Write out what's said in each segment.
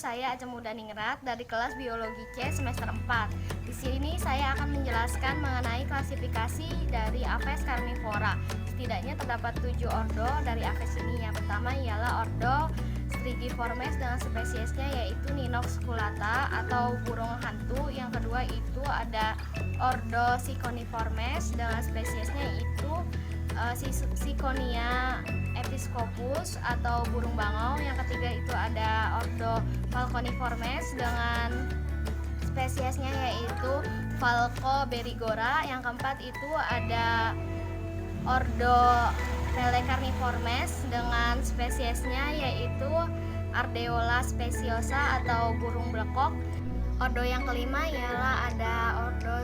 saya Aja Mudaningrat dari kelas Biologi C semester 4. Di sini saya akan menjelaskan mengenai klasifikasi dari Aphes carnivora. Setidaknya terdapat 7 ordo dari Aphes ini. Yang pertama ialah ordo Strigiformes dengan spesiesnya yaitu Ninox sculata atau burung hantu. Yang kedua itu ada ordo Siconiformes dengan spesiesnya itu Ciconia episcopus atau burung bangau. Yang ketiga itu ada ordo Falconiformes dengan spesiesnya yaitu Falco berigora. Yang keempat itu ada ordo Pelecarniformes dengan spesiesnya yaitu Ardeola speciosa atau burung blekok. Ordo yang kelima ialah ada ordo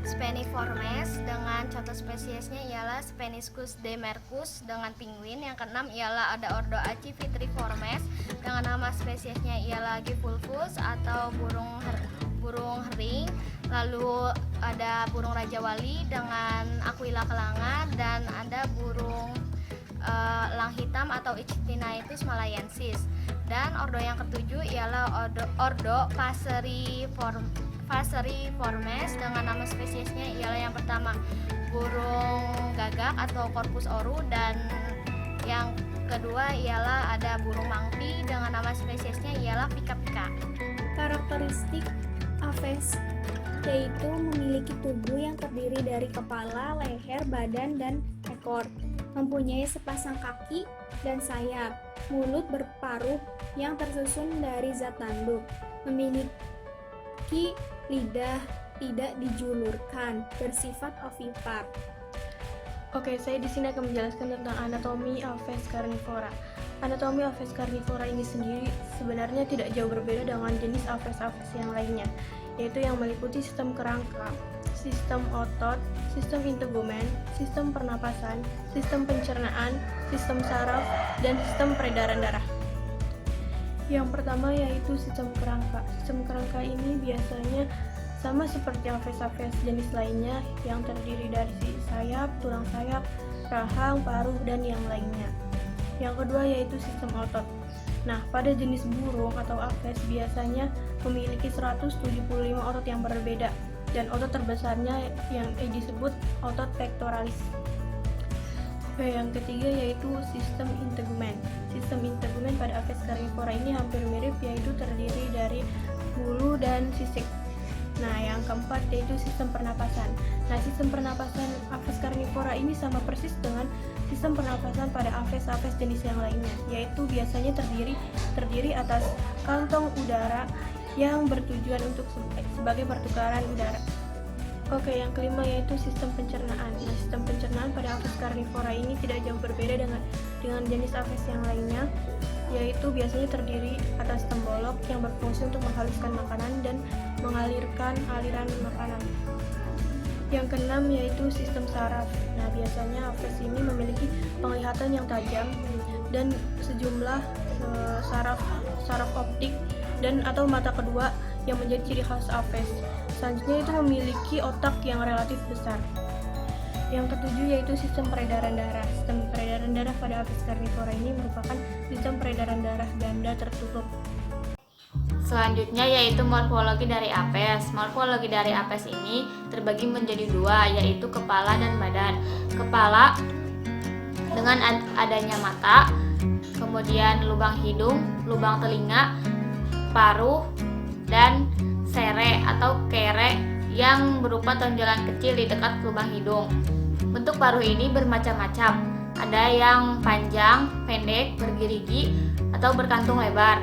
Speniformes dengan contoh spesiesnya ialah Speniscus demercus dengan penguin. Yang keenam ialah ada ordo Accipitriformes dengan nama spesiesnya ialah Gipulfus atau burung hering. Lalu ada burung Raja Wali dengan Aquila kelanga, dan ada burung elang hitam atau Ictinaetus malayensis. Dan ordo yang ketujuh ialah ordo Passeriformes dengan nama spesiesnya ialah yang pertama burung gagak atau Corpus oru, dan yang kedua ialah ada burung mangpi dengan nama spesiesnya ialah Pika-pika. Karakteristik Aphes yaitu memiliki tubuh yang terdiri dari kepala, leher, badan, dan ekor. Mempunyai sepasang kaki dan sayap. Mulut berparuh yang tersusun dari zat tanduk. Memiliki lidah tidak dijulurkan, bersifat ovipar. Oke, saya di sini akan menjelaskan tentang anatomi Aphes carnivora. Anatomi Aphes carnivora ini sendiri sebenarnya tidak jauh berbeda dengan jenis Aphes yang lainnya, yaitu yang meliputi sistem kerangka, sistem otot, sistem integumen, sistem pernapasan, sistem pencernaan, sistem saraf, dan sistem peredaran darah. Yang pertama yaitu sistem kerangka. Sistem kerangka ini biasanya sama seperti Aphes jenis lainnya yang terdiri dari sayap, tulang sayap, rahang, paruh, dan yang lainnya. Yang kedua yaitu sistem otot. Nah, pada jenis burung atau Aphes biasanya memiliki 175 otot yang berbeda, dan otot terbesarnya yang disebut otot pectoralis. Yang ketiga yaitu sistem integumen. Sistem integumen pada Aphes carnivora ini hampir mirip, yaitu terdiri dari bulu dan sisik. Nah, yang keempat yaitu sistem pernapasan. Nah, sistem pernapasan Aphes carnivora ini sama persis dengan sistem pernapasan pada Aphes jenis yang lainnya, yaitu biasanya terdiri atas kantong udara yang bertujuan untuk sebagai pertukaran udara. Oke, yang kelima yaitu sistem pencernaan. Nah, sistem pencernaan pada Aphes carnivora ini tidak jauh berbeda dengan jenis Aphes yang lainnya, yaitu biasanya terdiri atas tembolok yang berfungsi untuk menghaluskan makanan dan mengalirkan aliran makanan. Yang keenam yaitu sistem saraf. Nah, biasanya Aphes ini memiliki penglihatan yang tajam dan sejumlah saraf optik dan atau mata kedua yang menjadi ciri khas Aphes. Selanjutnya itu memiliki otak yang relatif besar. Yang ketujuh yaitu sistem peredaran darah. Sistem peredaran darah pada Aphes carnivora ini merupakan sistem peredaran darah ganda tertutup. Selanjutnya yaitu morfologi dari Aphes. Morfologi dari Aphes ini terbagi menjadi dua, yaitu kepala dan badan. Kepala dengan adanya mata, kemudian lubang hidung, lubang telinga, paruh, dan sere atau kere yang berupa tonjolan kecil di dekat lubang hidung. Bentuk paruh ini bermacam-macam. Ada yang panjang, pendek, bergerigi, atau berkantung lebar.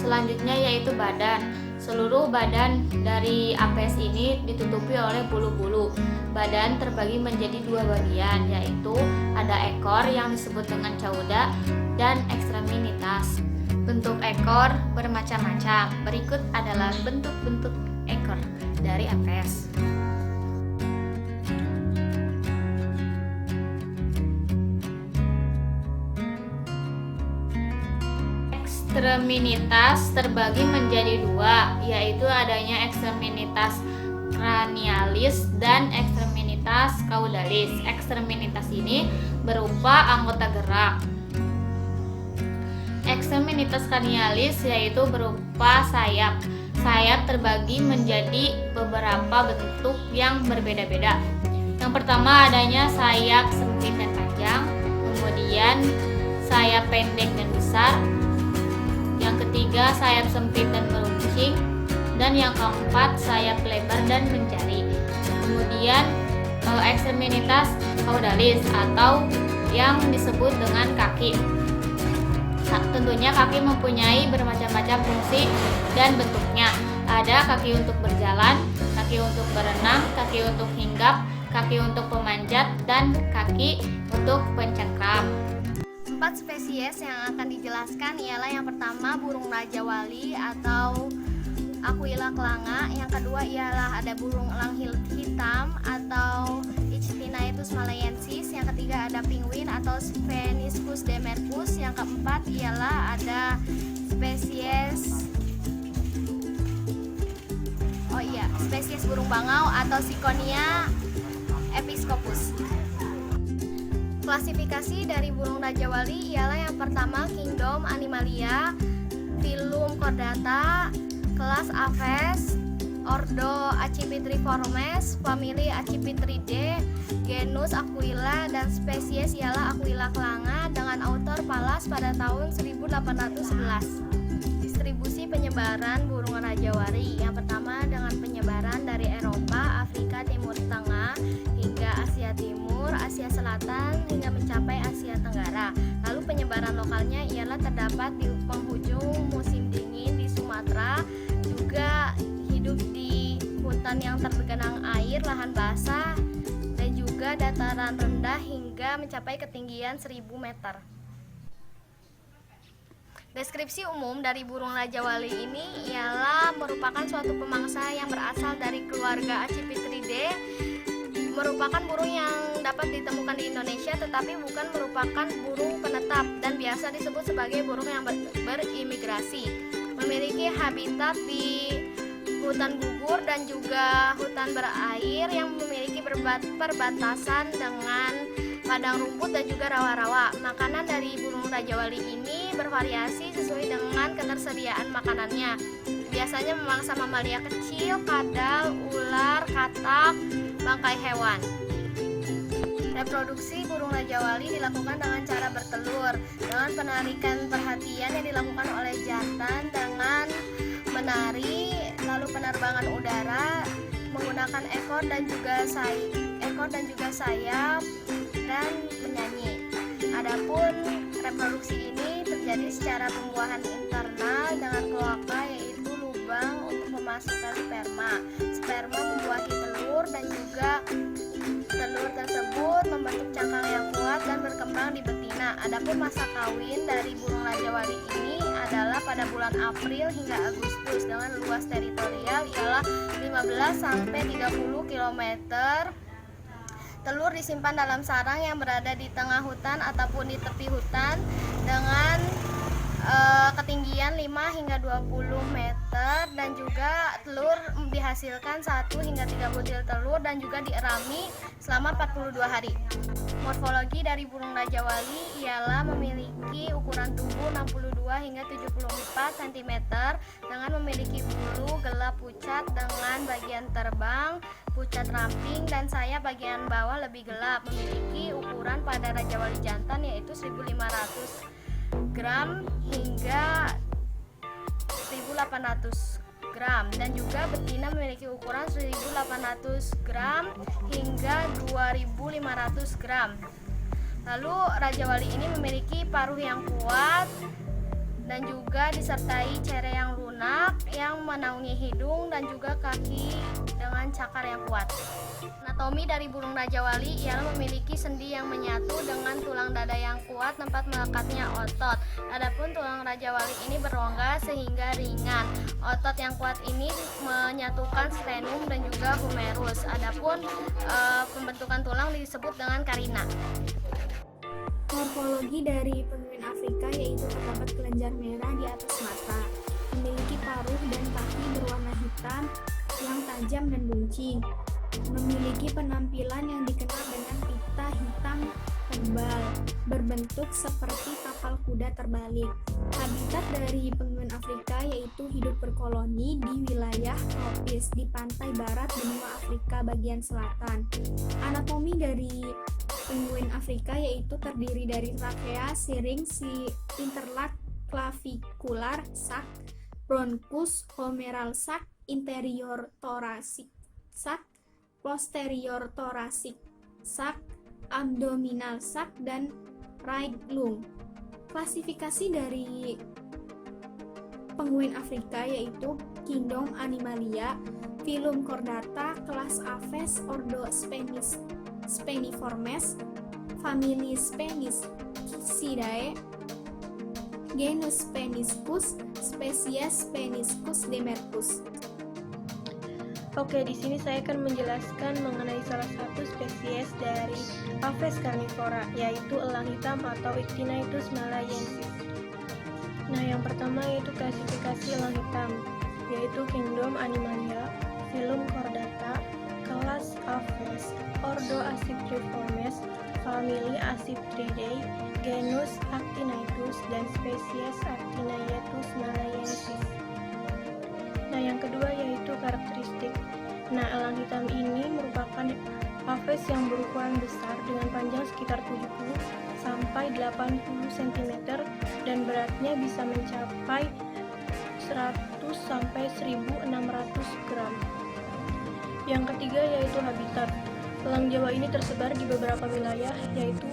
Selanjutnya yaitu badan. Seluruh badan dari Aphes ini ditutupi oleh bulu-bulu. Badan terbagi menjadi dua bagian, yaitu ada ekor yang disebut dengan cauda dan ekstremitas. Bentuk ekor bermacam-macam. Berikut adalah bentuk-bentuk ekor dari Aphes. Ekstremitas terbagi menjadi dua, yaitu adanya ekstremitas cranialis dan ekstremitas caudalis. Ekstremitas ini berupa anggota gerak. ekstremitas cranialis yaitu berupa sayap. Sayap terbagi menjadi beberapa bentuk yang berbeda-beda. Yang pertama adanya sayap sempit dan panjang, kemudian sayap pendek dan besar, yang ketiga sayap sempit dan meruncing, dan yang keempat sayap lebar dan mencari. Kemudian ekstremitas caudalis atau yang disebut dengan kaki. Tentunya kaki mempunyai bermacam-macam fungsi dan bentuknya. Ada kaki untuk berjalan, kaki untuk berenang, kaki untuk hinggap, kaki untuk pemanjat, dan kaki untuk pencengkram. 4 spesies yang akan dijelaskan ialah yang pertama burung raja wali atau Aquila kelanga, yang kedua ialah ada burung elang hitam atau Ichthyosaurus malayensis, yang ketiga ada penguin atau Spheniscus demercus, yang keempat ialah ada spesies burung bangau atau Ciconia episcopus. Klasifikasi dari burung raja wali ialah yang pertama Kingdom Animalia, Phylum Chordata, kelas Aves, Ordo Accipitriformes, famili Accipitridae, genus Aquila, dan spesies ialah Aquila kelanga dengan author Pallas pada tahun 1811. Distribusi penyebaran burung raja wali yang pertama dengan penyebaran dari Eropa, Afrika Timur Tengah hingga Asia Timur, Asia Selatan hingga mencapai Asia Tenggara. Lalu penyebaran lokalnya ialah terdapat di penghujung musim dingin di Sumatera, juga hidup di hutan yang tergenang air, lahan basah, dan juga dataran rendah hingga mencapai ketinggian 1000 meter. Deskripsi umum dari burung raja wali ini ialah merupakan suatu pemangsa yang berasal dari keluarga Accipitridae, merupakan burung yang dapat ditemukan di Indonesia tetapi bukan merupakan burung penetap dan biasa disebut sebagai burung yang berimigrasi. Memiliki habitat di hutan gugur dan juga hutan berair yang memiliki perbatasan dengan padang rumput dan juga rawa-rawa. Makanan dari burung raja wali ini bervariasi sesuai dengan ketersediaan makanannya. Biasanya memangsa mamalia kecil, kadal, ular, katak, bangkai hewan. Reproduksi burung raja wali dilakukan dengan cara bertelur, dengan penarikan perhatian yang dilakukan oleh jantan dengan menari, lalu penerbangan udara menggunakan ekor dan juga sayap dan menyanyi. Adapun reproduksi ini terjadi secara pembuahan internal dengan kloaka, yaitu lubang untuk memasukkan sperma. Sperma membuahi telur dan juga telur tersebut membentuk cangkang yang kuat dan berkembang di betina. Adapun masa kawin dari burung raja wali ini adalah pada bulan April hingga Agustus dengan luas teritorial ialah 15 sampai 30 km. Telur disimpan dalam sarang yang berada di tengah hutan ataupun di tepi hutan dengan ketinggian 5 hingga 20 meter, dan juga telur dihasilkan 1 hingga 3 butir telur dan juga dierami selama 42 hari. Morfologi dari burung raja wali ialah memiliki ukuran tubuh 62 hingga 74 cm dengan memiliki bulu gelap pucat dengan bagian terbang pucat ramping dan sayap bagian bawah lebih gelap. Memiliki ukuran pada raja wali jantan yaitu 1500 gram hingga 1800 gram, dan juga betina memiliki ukuran 1800 gram hingga 2500 gram. Lalu raja wali ini memiliki paruh yang kuat dan juga disertai cere yang lunak yang menaungi hidung dan juga kaki dengan cakar yang kuat. Anatomi dari burung raja wali ialah memiliki sendi yang menyatu dengan tulang dada yang kuat tempat melekatnya otot. Adapun tulang raja wali ini berongga sehingga ringan. Otot yang kuat ini menyatukan sternum dan juga humerus. Adapun pembentukan tulang disebut dengan karina. Morfologi dari penguin Afrika yaitu terdapat kelenjar merah di atas mata, memiliki paruh dan kaki berwarna hitam yang tajam dan buncing, memiliki penampilan yang dikenal dengan pita hitam tebal, berbentuk seperti tapal kuda terbalik. Habitat dari penguin Afrika yaitu hidup berkoloni di wilayah tropis di pantai barat benua Afrika bagian selatan. Anatomi dari penguin Afrika yaitu terdiri dari trakea, siring, interlak, clavikular, sak, bronkus, humeral sak, interior thoracic sak, posterior thoracic sak, abdominal sak, dan right lung. Klasifikasi dari penguin Afrika yaitu Kingdom Animalia, Phylum Chordata, kelas Aves, ordo Speniformes, famili Spenicidae, genus Speniscus, spesies Speniscus demercus. Oke, di sini saya akan menjelaskan mengenai salah satu spesies dari Aves carnivora, yaitu elang hitam atau Ictinaitus malayensis. Nah, yang pertama yaitu klasifikasi elang hitam, yaitu Kingdom Animalia, Phylum Chordata, kelas Aves, ordo Accipitriformes, famili Accipitridae, genus Actinaitus, dan spesies Actinaitus malayensis. Nah, yang kedua yaitu karakteristik. Nah, elang hitam ini merupakan Aves yang berukuran besar dengan panjang sekitar 70 sampai 80 cm dan beratnya bisa mencapai 100 sampai 1600 gram. Yang ketiga yaitu habitat. Elang Jawa ini tersebar di beberapa wilayah, yaitu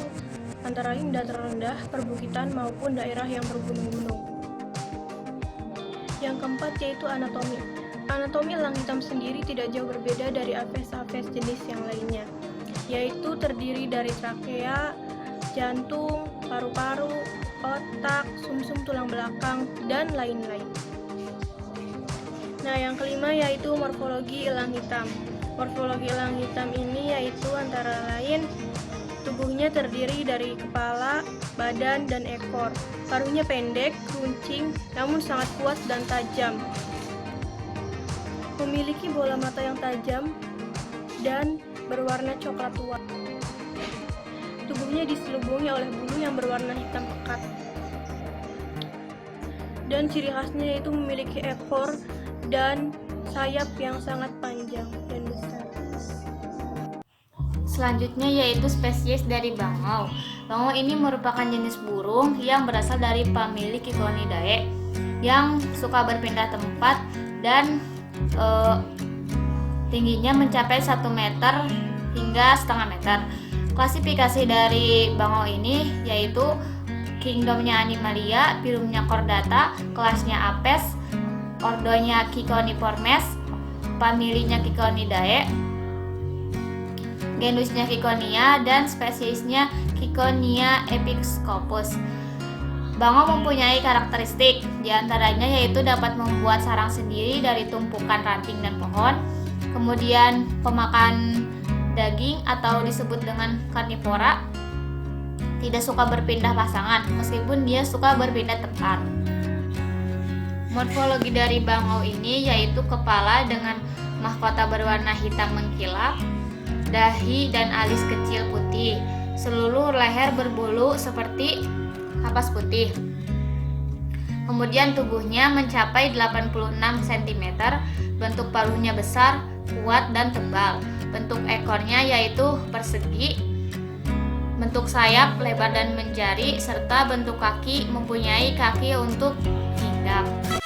antara lain dataran rendah, perbukitan, maupun daerah yang bergunung-gunung. Yang keempat yaitu anatomi. Anatomi elang hitam sendiri tidak jauh berbeda dari Aves-Aves jenis yang lainnya, yaitu terdiri dari trakea, jantung, paru-paru, otak, sumsum tulang belakang, dan lain-lain. Nah, yang kelima yaitu morfologi elang hitam. Morfologi elang hitam ini yaitu antara lain tubuhnya terdiri dari kepala, badan, dan ekor. Paruhnya pendek, runcing, namun sangat kuat dan tajam. Memiliki bola mata yang tajam dan berwarna coklat tua. Tubuhnya diselubungi oleh bulu yang berwarna hitam pekat. Dan ciri khasnya yaitu memiliki ekor dan sayap yang sangat panjang dan besar. Selanjutnya yaitu spesies dari bangau. Bangau ini merupakan jenis burung yang berasal dari famili Cichonidae yang suka berpindah tempat dan tingginya mencapai 1 meter hingga setengah meter. Klasifikasi dari bangau ini yaitu kingdomnya Animalia, phylumnya Chordata, kelasnya Apes, ordonya Cichoniformes, familinya Cichonidae, genusnya Cichonia, dan spesiesnya Cichonia episcopus. Bangau mempunyai karakteristik, diantaranya yaitu dapat membuat sarang sendiri dari tumpukan ranting dan pohon, kemudian pemakan daging atau disebut dengan karnivora, tidak suka berpindah pasangan meskipun dia suka berpindah tempat. Morfologi dari bangau ini yaitu kepala dengan mahkota berwarna hitam mengkilap, dahi dan alis kecil putih, seluruh leher berbulu seperti kapas putih. Kemudian tubuhnya mencapai 86 cm, bentuk paruhnya besar, kuat dan tebal. Bentuk ekornya yaitu persegi, bentuk sayap lebar dan menjari, serta bentuk kaki mempunyai kaki untuk hinggap.